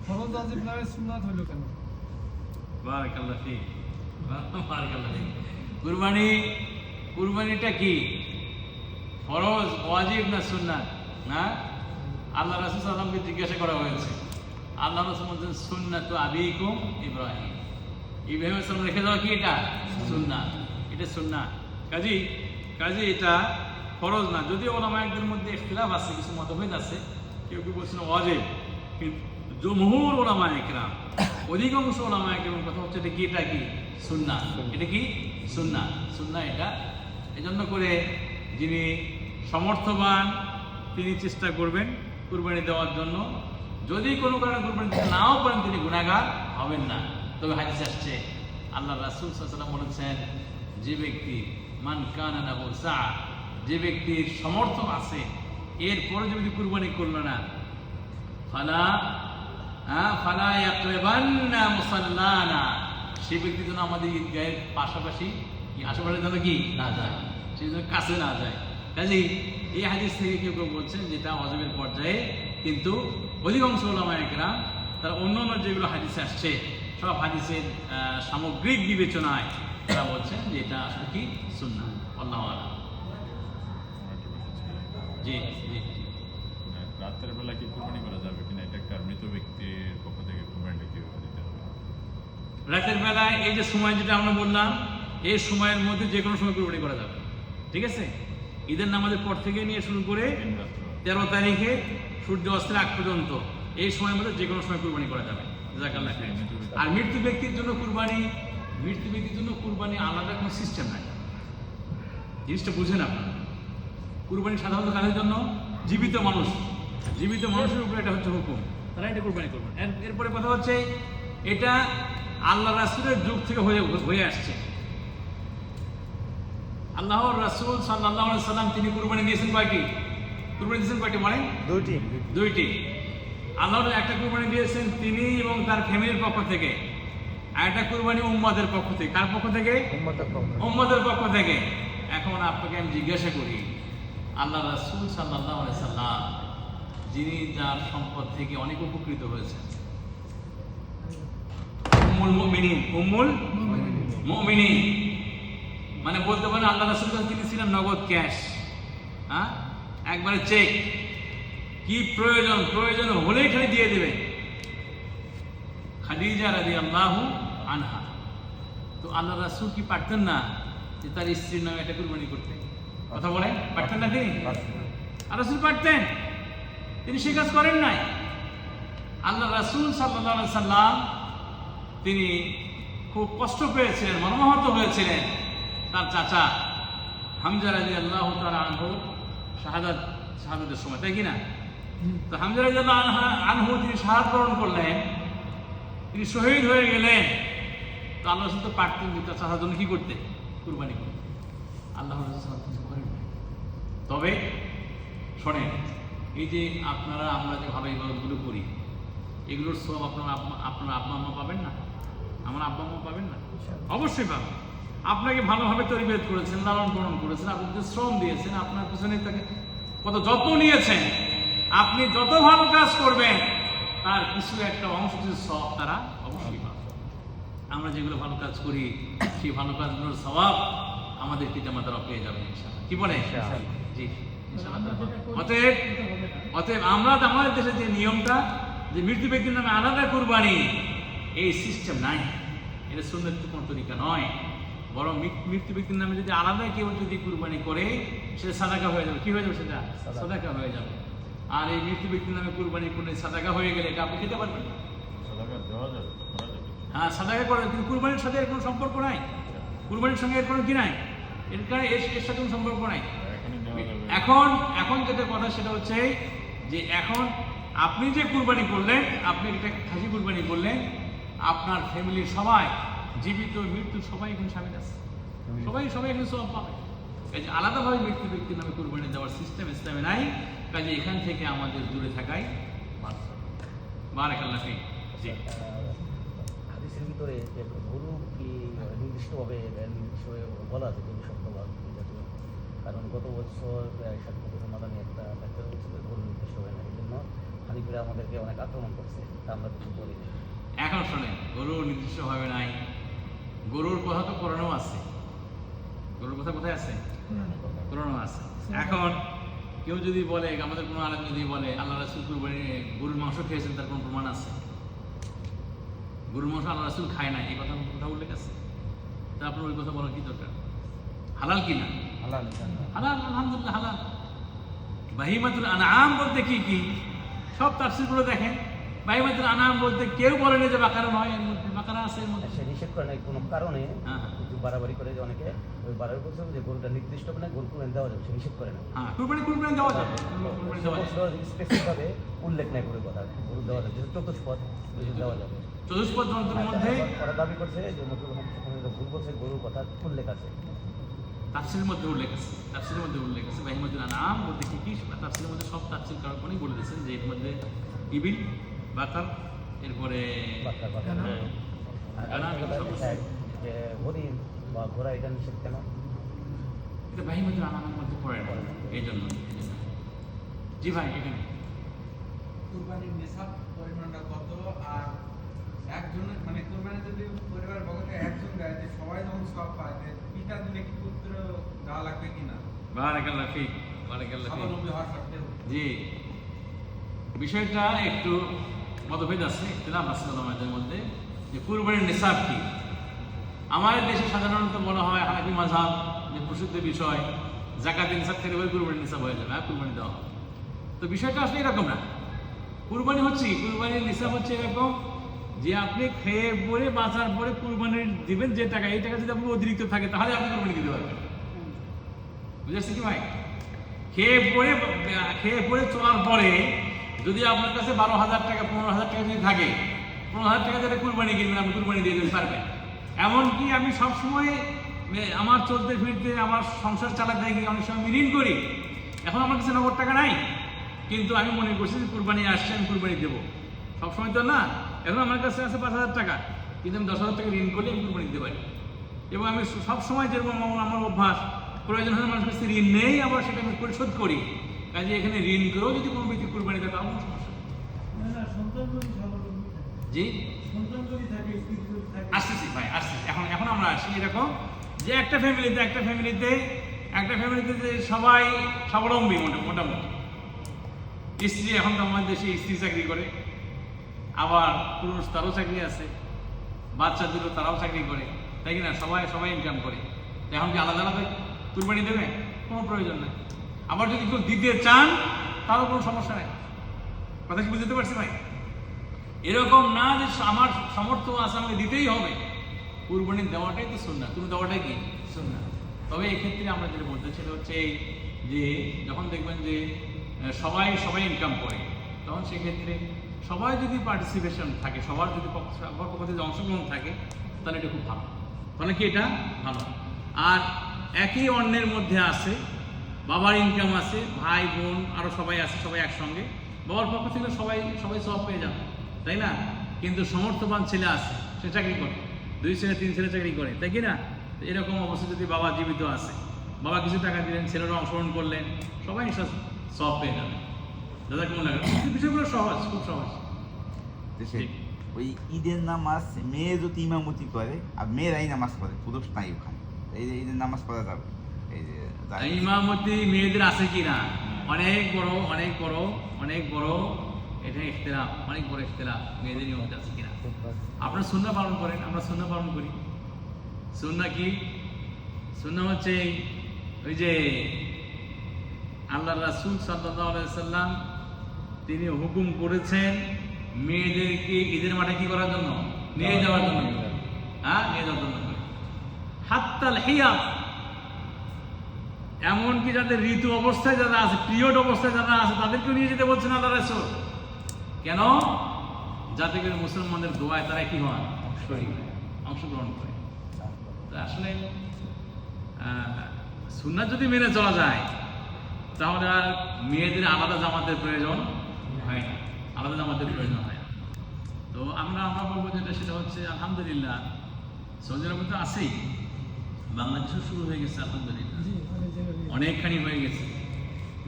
ফরজ ওয়াজিব নয় সুন্নাত হলো কেন? বারাকাল্লাহ ফিক, বারাকাল্লাহ ফিক। কুরবানিটা কি ফরজ ওয়াজিব না সুন্নাত? না, আল্লাহ রাসূল সাল্লাল্লাহু আলাইহি ওয়াসাল্লামকে জিজ্ঞাসা করা হয়েছে। আল্লাহ রাসূল বলেন সুন্নাতু আবিকুম ইব্রাহিম। ইব্রাহিম আলাইহিস সালাম রেখে দেওয়া কি এটা সুন্নাত, এটা সুন্নাত। কাজী এটা ফরজ না। যদিও উলামায়ের মধ্যে ইখতিলাফ আছে, কিছু মতভেদ আছে, কেউ কেউ বলছেন ওয়াজিব, কিন্তু জমহুর উলামায়ে কেরাম, অধিকাংশ উলামায়ে কেরাম কথা হচ্ছে এটা কি সুন্নাত। এটা কি সুন্নাত, এটা। এজন্য করে যিনি সমর্থবান তিনি চেষ্টা করবেন কুরবানি দেওয়ার জন্য। যদি কোনো কারণে কুরবানি দিতে নাও পারেন তিনি গুনাহগার হবেন না। তবে হাদিস আসছে আল্লাহ রাসূল সাল্লাল্লাহু আলাইহি ওয়াসাল্লাম বলেছেন, যে ব্যক্তি মান কানা লাহু সা, যে ব্যক্তির সমর্থ আছে এরপরে যদি কুরবানি করলো না, ফালা ইয়াকরাবান্না মুসাল্লানা, সেই ব্যক্তি যেন আমাদের ঈদগাহের পাশাপাশি আশেপাশে যেন কি না যায়, সে যেন কাছে না যায়। কাজেই এই হাদিস থেকে কেউ কেউ বলছেন যেটা ওয়াজিবের পর্যায়ে, কিন্তু অধিকাংশ উলামায়ে কেরাম তারা অন্যান্য যেগুলো হাদিসে আসছে সব হাদিসের সামগ্রিক বিবেচনায় তারা বলছেন যে এটা আসলে কি সুন্নাহ। আল্লাহু আ'লাম। জি জি। রাতের বেলা কি কুরবানি করা যাবে কিনা, এটা একটা মৃত ব্যক্তির পক্ষ থেকে কুরবানিটা কিভাবে দিতে হবে? রাতের বেলায় এই যে সময় যেটা আমরা বললাম, এই সময়ের মধ্যে যে কোনো সময় কুরবানি করা যাবে, ঠিক আছে? ঈদের নামাজের পর থেকে নিয়ে শুরু করে 13 তারিখে সূর্য অস্তের আগ পর্যন্ত এই সময়ের মধ্যে যে কোনো সময় কুরবানি করা যাবে। জাযাকাল্লাহ খাইর। আর মৃত্যু ব্যক্তির জন্য কুরবানি আলাদা কোনো সিস্টেম নাই। জিনিসটা বুঝেন আপনারা। কুরবানি সাধারণত কাদের জন্য? জীবিত মানুষের উপরে এটা হচ্ছে হুকুম, তারা এটা কুরবানি করবেন। এরপরে কথা হচ্ছে এটা আল্লাহ রাসূলের যুগ থেকে হয়ে আসছে। আল্লাহর রাসূল সাল্লাল্লাহু আলাইহি সাল্লাম তিনি কুরবানি দিয়েছেন কয়টি? মানে দুইটি। আল্লাহর একটা কুরবানি দিয়েছেন তিনি এবং তার ফ্যামিলির পক্ষ থেকে, আর একটা কুরবানি উম্মতের পক্ষ থেকে। কার পক্ষ থেকে? উম্মতের পক্ষ থেকে। এখন আপনাকে আমি জিজ্ঞাসা করি, আল্লাহ রাসূল সাল্লাল্লাহু আলাইহি সাল্লাম যিনি যার সম্পদ থেকে অনেক উপকৃত হয়েছেন, উম্মুল মুমিনিন, মানে বলতে পারেন আল্লাহ রাসূল তিনি ছিলেন নগদ ক্যাশ, একবারে চেক। কি প্রয়োজন হলেই খালি দিয়ে দেবে। খাদিজা রাদিয়াল্লাহু আনহা, তো আল্লাহ রাসূল কি পারতেন না যে তার স্ত্রীর নামে এটা কুরবানি করতে? কথা বলেন, পারতেন না তিনি? আর রাসূল পারতেন, তিনি সে কাজ করেন নাই। আল্লাহ রাসূল সাল্লাল্লাহু আলাইহি সাল্লাম তিনি খুব কষ্ট পেয়েছিলেন, মর্মাহত হয়েছিলেন তার চাচা হামজা রাদিয়াল্লাহু তাআলা আনহু শাহাদাতের সময়, তাই কি না? তো হামজা রাদিয়াল্লাহু আনহু তিনি শাহাদাত বরণ করলেন, তিনি শহীদ হয়ে গেলেন। তো আল্লাহ রাসূল তো পারতেন যে তার চাচার জন্য কি করতে? কুরবানি করতে। আল্লাহ রাসূল সাল্লাল্লাহু আলাইহি ওয়াসাল্লাম করেন। তবে শোনেন, এই যে আমরা যে ভালো ইবাদতগুলো করি, এগুলোর সব আপনার আব্বা আম্মা পাবেন না? আমার আব্বা আম্মা পাবেন না? অবশ্যই পাবেন। আপনাকে ভালোভাবে তরবিয়ত করেছেন, লালন পালন করেছেন, আপনি যে শ্রম দিয়েছেন, আপনার পিছনে তাকে কত যত্ন নিয়েছেন, আপনি যত ভালো কাজ করবেন তার কিছু একটা অংশ সব তারা অবশ্যই পাবে। আমরা যেগুলো ভালো কাজ করি সেই ভালো কাজগুলোর সওয়াব আমাদের পিতামাতারা পেয়ে যাবে ইনশাআল্লাহ। কি বলে? জি ইনশাআল্লাহ। অতএব আমাদের দেশে যে নিয়মটা যে মৃত্যু ব্যক্তির নামে আলাদা কুরবানি, এই সিস্টেম নাই। এটা সুন্নাত কোন তরিকা নয়। বরং মৃত্যু ব্যক্তির নামে যদি আলাদা কেউ যদি কুরবানি করে সেটা সাদাকা হয়ে যাবে। কি হয়ে যাবে? সেটা সাদাকা হয়ে যাবে। আর এই মৃত্যু ব্যক্তির নামে কুরবানি করলে সাদাকা হয়ে গেলে এটা আপনি খেতে পারবেন না। হ্যাঁ, সাদাকা করে, কিন্তু কুরবানির সাথে এর কোনো সম্পর্ক নাই। কুরবানির সঙ্গে এর কোনো কি নাই, এর সাথে কোনো সম্পর্ক নাই। এখন যেটা কথা সেটা হচ্ছে যে এখন আপনি যে কুরবানি করলেন, আপনি একটা খাসি কুরবানি করলেন, আপনার ফ্যামিলির সবাই জীবিত মৃত্যু সবাই এখন সামিল আছে, সবাই এখন সব পাবে। কাজে আলাদাভাবে মৃত্যু ব্যক্তির নামে কুরবানি দেওয়ার সিস্টেম ইসলামে নাই। কাজে এখান থেকে আমাদের দূরে থাকাই বারাকাল্লাহ ফিক। জি, হাদিসের ভিতরে গরু কি নির্দিষ্টভাবে বলা আছে গরু সপ্তাহভাগ জাতীয়? কারণ গত বছর 60 মাদানি একটা ডাক্তার বলছিল গরু নির্দিষ্ট হয় না, এই জন্য হানিফিরা আমাদেরকে অনেক আক্রমণ করছে, তা আমরা কিছু বলিনি। এখন শোনেন, গরু নির্দিষ্টভাবে নাই, গরুর কথা তো কোরআনেও আছে। গরুর কথা কোথায় আছে? কোরআনেও আছে। এখন কেউ যদি বলে, আমাদের কোনো আলেম যদি বলে আল্লাহ রাসূল কুরবানি গরুর মাংস খেয়েছেন, তার কোনো প্রমাণ আছে? গরুর মাংস আল্লাহ রাসূল খায় না, এই কথা কোথাও উল্লেখ আছে? তা আপনার ওই কথা বলার কি দরকার? হালাল কি না? হালাল হালাল, আলহামদুলিল্লাহ হালাল। বাহিমাতুল আনআম বলতে কি কি? সব তাফসীরগুলো দেখেন। বাহিমাতুল আনআম বলতে কেউ বলেনি যে বাকারা নয়, এর মধ্যে বাকারা আছে এর মধ্যে। সে নিষেধ করে নাই কোনো কারণে, হ্যাঁ। কিছু বাড়াবাড়ি করে যে অনেকে ওই বাড়াবাড়ি করছে যে গরুটা নির্দিষ্ট করে গরু কুরবানি দেওয়া যাবে, সে নিষেধ করে না। হ্যাঁ, কুরবানি দেওয়া যাবে, কুরবানি দেওয়া যাবে। স্পেসিফিকভাবে উল্লেখ নাই গরুর কথা, গরু দেওয়া যাবে, যেহেতু চতুষ্পদ দেওয়া যাবে। চতুষ্পদ যন্ত্রের মধ্যে ওরা দাবি করছে যে ভুল বলছে, গরুর কথা উল্লেখ আছে, তাফসীরের মধ্যে উল্লেখ আছে, তাফসীরের মধ্যে উল্লেখ আছে। বাহিমাতুল আনআম বলতে কি কি? তাফসীরের মধ্যে সব তাফসীর কারণে বলে দিয়েছেন যে এর মধ্যে ইবিল, বাকার, এরপরে যে হরিণ বা ঘোড়া এটা নিষেধ কেন? এটা বাহিমাতুল আনআমের মধ্যে পড়ে না, এই জন্য। জি ভাই, এখানে কুরবানির নিসাব পরিমাণটা কত? আর একজনের মানে কুরবানি যদি পরিবার বগলে একজন দেয়, যে সবাই যখন সব পায়, যে পিতা দিলে কি পুত্র দেওয়া লাগবে কিনা? বারাকাল্লাহ ফিক, বারাকাল্লাহ ফিক। স্বাবলম্বী হওয়ার সত্ত্বেও জি, বিষয়টা একটু মতভেদ আছে, ইখতিলাফ আছে উলামাদের মধ্যে যে কুরবানির নিসাব কি। আমাদের দেশে সাধারণত বলা হয় হানাফি মাযহাব যে প্রসিদ্ধ বিষয়, যাকাতের নিসাব থেকে এবার কুরবানির নিসাব হয়ে যাবে, কুরবানি দেওয়া হবে। তো বিষয়টা আসলে এরকম না। কুরবানি হচ্ছে, কুরবানির নিসাব হচ্ছে এরকম যে আপনি খেয়ে পরে বাঁচার পরে কুরবানির দিবেন যে টাকা, এই টাকা যদি আপনার অতিরিক্ত থাকে তাহলে আপনি কুরবানি দিতে পারবেন। বুঝেছি কি ভাই? খেয়ে পরে চলার পরে যদি আপনার কাছে 12,000 টাকা 15,000 টাকা যদি থাকে, 15,000 টাকা যেটা কুরবানি কিনবেন, আপনি কুরবানি দিয়ে দিতে পারবেন। এমনকি আমি সবসময় আমার চলতে ফিরতে আমার সংসার চালাতে গিয়ে অনেক সময় আমি ঋণ করি। এখন আমার কাছে নগদ টাকা নাই, কিন্তু আমি মনে করছি যে কুরবানি আসছে, আমি কুরবানি দেবো। সবসময় তো না, এখন আমার কাছে আছে 5,000 টাকা, কিন্তু আমি 10,000 টাকা ঋণ করলে আমি কুরবানি দিতে পারি। এবং আমি সবসময় যেরকম আমার অভ্যাস, প্রয়োজন হলে মানুষের কাছে ঋণ নেই, আবার সেটা আমি পরিশোধ করি। কাজে এখানে ঋণ করেও যদি কোনো ব্যক্তি কুরবানি দেয়, তাও কোনো সমস্যা নেই। জি, আসতেছি ভাই, আসতেছি। এখন আমরা আসি এরকম যে একটা ফ্যামিলিতে যে সবাই স্বাবলম্বী মোটামুটি। স্ত্রী, এখন তো আমাদের দেশে স্ত্রী চাকরি করে, আবার পুরুষ তারও চাকরি আছে, বাচ্চা দুটো তারাও চাকরি করে, তাই কি না? সবাই ইনকাম করে। এখন কি আলাদা আলাদা কুরবানি দেবে? কোনো প্রয়োজন নেই। আবার যদি কেউ দিতে চান তারও কোনো সমস্যা নেই। কথা কি বুঝতে পারছি ভাই? এরকম না যে আমার সামর্থ্য আছে আমাকে দিতেই হবে। কুরবানি দেওয়াটাই তো সুন্নাহ, তুমি দেওয়াটাই কি সুন্নাহ। তবে এক্ষেত্রে আমরা যেটা বলতে সেটা হচ্ছে এই যে যখন দেখবেন যে সবাই ইনকাম করে, তখন সেক্ষেত্রে সবাই যদি পার্টিসিপেশন থাকে, সবার যদি পক্ষ থেকে অংশগ্রহণ থাকে, তাহলে এটা খুব ভালো। তাহলে কি এটা ভালো? আর একই অন্যের মধ্যে আছে, বাবার ইনকাম আছে, ভাই বোন আরও সবাই আছে, সবাই একসঙ্গে, বাবার পক্ষ থেকে সবাই সব পেয়ে যাবে, তাই না? কিন্তু সমর্থবান ছেলে আছে, সে চাকরি করে, 2 ছেলে 3 ছেলে চাকরি করে, তাই কি না? এরকম অবস্থা যদি বাবা জীবিত আছে, বাবা কিছু টাকা দিলেন, ছেলেরা অংশগ্রহণ করলেন, সবাই সব পেয়ে যাবে। দাদা কেমন লাগে? বিষয়গুলো সহজ, খুব সহজ। ওই ঈদের নামাজ মেয়ে যদি ইমামতি করে আর মেয়েরাই নামাজ পড়ে, পুরুষ নাই ওখানে, এই যে ঈদের নামাজ পড়া যাবে। এই যে ইমামতি মেয়েদের আছে কি না? অনেক বড় এটা ইখতিলাফ, অনেক বড় ইখতিলাফ, মেয়েদের ইমামতি আছে কিনা। আপনারা সুন্নাহ পালন করেন, আমরা সুন্নাহ পালন করি। সুন্নাহ কি? সুন্নাহ হচ্ছে ওই যে আল্লাহ রাসূল সাল্লাল্লাহু আলাইহি সাল্লাম তিনি হুকুম করেছেন মেয়েদেরকে ঈদের মাঠে কি করার জন্য? নিয়ে যাওয়ার জন্য। নিয়ে যাওয়ার জন্য। হাত্তাল হিয়াত, এমনকি যাদের ঋতু অবস্থায় যারা আছে, পিরিয়ড অবস্থায় যারা আছে, তাদেরকেও নিয়ে যেতে বলছেন আল্লাহ রাসূল। কেন? যাতে করে মুসলমানদের দোয়ায় তারা কি হয়? অংশগ্রহণ করে। আসলে সুন্নাহ যদি মেনে চলা যায়, তাহলে আর মেয়েদের আলাদা জামাতের প্রয়োজন হয় না, আলাদা জামাতের প্রয়োজন হয় না। তো আমরা বলবো যেটা, সেটা হচ্ছে আলহামদুলিল্লাহ সৌদি আরবে তো আছেই, বাংলাদেশেও শুরু হয়ে গেছে আলহামদুলিল্লাহ, অনেকখানি হয়ে গেছে।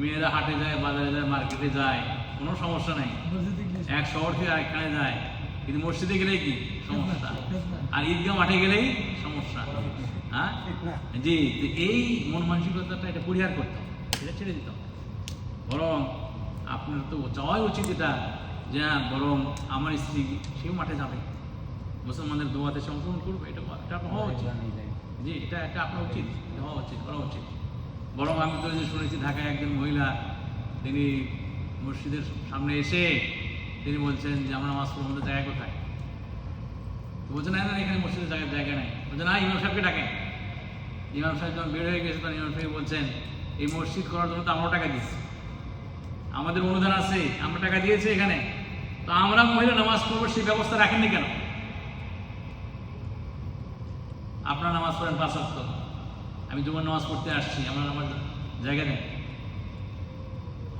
মেয়েরা হাটে যায়, বাজারে যায়, মার্কেটে যায়, কোনো সমস্যা নাই। এক শহর থেকে আরেকখানে যায়, কিন্তু মসজিদে গেলেই কি সমস্যা, আর ঈদগাহ মাঠে গেলেই সমস্যা। হ্যাঁ জি, তো এই মন মানসিকতাটা এটা পরিহার করতে হবে, এটা ছেড়ে দিতে হবে। বরং আপনার তো চাওয়াই উচিত এটা যে হ্যাঁ, বরং আমার স্ত্রী সেও মাঠে যাবে, মুসলমানদের দোয়াতে অংশগ্রহণ করবে, এটা আপনার হওয়া উচিত। জি, এটা আপনার উচিত, এটা হওয়া উচিত, করা উচিত। বরং আমি তো যে শুনেছি ঢাকায় একজন মহিলা, তিনি মসজিদের সামনে এসে তিনি বলছেন যে আমরা নামাজ পড়বো, আমাদের জায়গা কোথায়? তো বলছেন না, এখানে মসজিদের জায়গা নাই। বলছেন না, ইমাম সাহেবকে ডাকেন। ইমাম সাহেব যখন বের হয়ে গেছে, তখন ইমাম সাহেব বলছেন এই মসজিদ করার জন্য তো আমরাও টাকা দিচ্ছি, আমাদের অনুদান আছে, আমরা টাকা দিয়েছি এখানে, তো আমরা মহিলা নামাজ পড়বো সেই ব্যবস্থা রাখেননি কেন? আপনারা নামাজ পড়েন 5 ওয়াক্ত, আমি জুমার নামাজ পড়তে আসছি, আমার জায়গা নেই।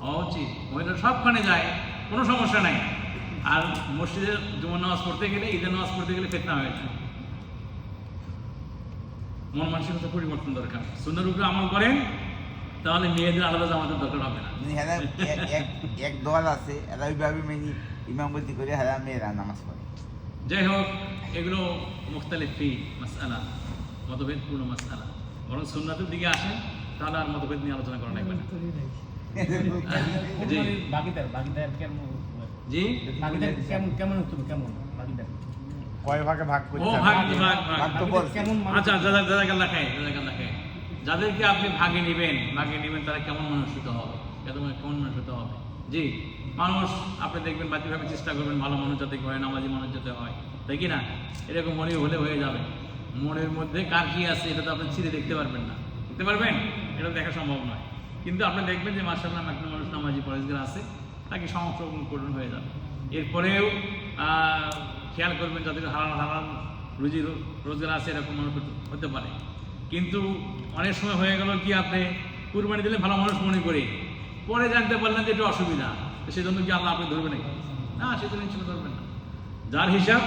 হওয়া উচিত, মহিলারা সবখানে যায়, কোনো সমস্যা নাই। আর মসজিদে জুমার নামাজ পড়তে গেলে, ঈদের নামাজ পড়তে গেলে ফিতনা হয়ে যায়। মন মানসিকতা পরিবর্তন দরকার। সুন্নাহর উপরে আমল করেন, তাহলে মেয়েদের আলাদা জামাতের দরকার হবে না। এক দল আছে, এরা ওইভাবে মেনি ইমামতি করে হারা মেয়েরা নামাজ পড়ে। যাই হোক, এগুলো মুখতালিফি মাসআলা, মতভেদপূর্ণ মাসআলা। বরং সুন্নাতের দিকে আসেন, তাহলে আর মতভেদ নিয়ে আলোচনা করা লাগবে না। জি বাকিদার কেমন জি, কেমন হতো, কেমন বাকিদার কয় ভাগে ভাগ ও করতে ভাগ হবে? ভাগ ভাগ। ভাগ তো বলছে। কেমন আচ্ছা, জাযাকাল্লাহ খায়, জাযাকাল্লাহ খায়। যাদেরকে আপনি ভাগে নেবেন তারা কেমন মানুষ হতে হবে, কেমন মানুষ হতে হবে। জি, মানুষ আপনি দেখবেন বাহ্যিকভাবে চেষ্টা করবেন ভালো মানুষ যাতে হয়, নামাজি মানুষ যাতে হয়, তাই কি না? এরকম মনে হলে হয়ে যাবে। মনের মধ্যে কার কি আছে এটা তো আপনি ছিঁড়ে দেখতে পারবেন না, দেখতে পারবেন? এটা দেখা সম্ভব নয়। কিন্তু আপনি দেখবেন যে মাশাআল্লাহ একটা মানুষ নামাজি পরেজগার আছে, তাকে সংরক্ষণ হয়ে যাবে। এরপরেও খেয়াল করবেন যাদের হারাম রুজি রোজগার আছে, এরকম মানুষ হতে পারে। কিন্তু অনেক সময় হয়ে গেল কি, আপনি কুরবানি দিলে ভালো মানুষ মনে করে, পরে জানতে পারলেন যে একটু অসুবিধা, সেজন্য কি আপনি ধরবেন নাকি? না, সেজন্য হিসেবে ধরবেন না। যার হিসাব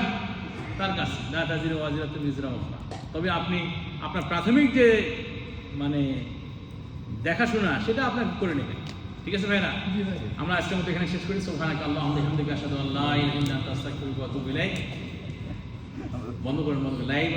তার কাছে, না তাজির ওয়াজিরাত মিজরা উখরা। তবে আপনি আপনার প্রাথমিক যে মানে দেখাশোনা, সেটা আপনাকে করে নেবেন। ঠিক আছে ভাইরা? আমরা আজকের মতো এখানে শেষ করি। সুবহানাকা আল্লাহুম্মা ওয়া বিহামদিকা আশহাদু আল্লা ইলাহা ইল্লা আনতা আস্তাগফিরুকা ওয়া আতুবু ইলাইক। বন্ধ করেন লাইভ।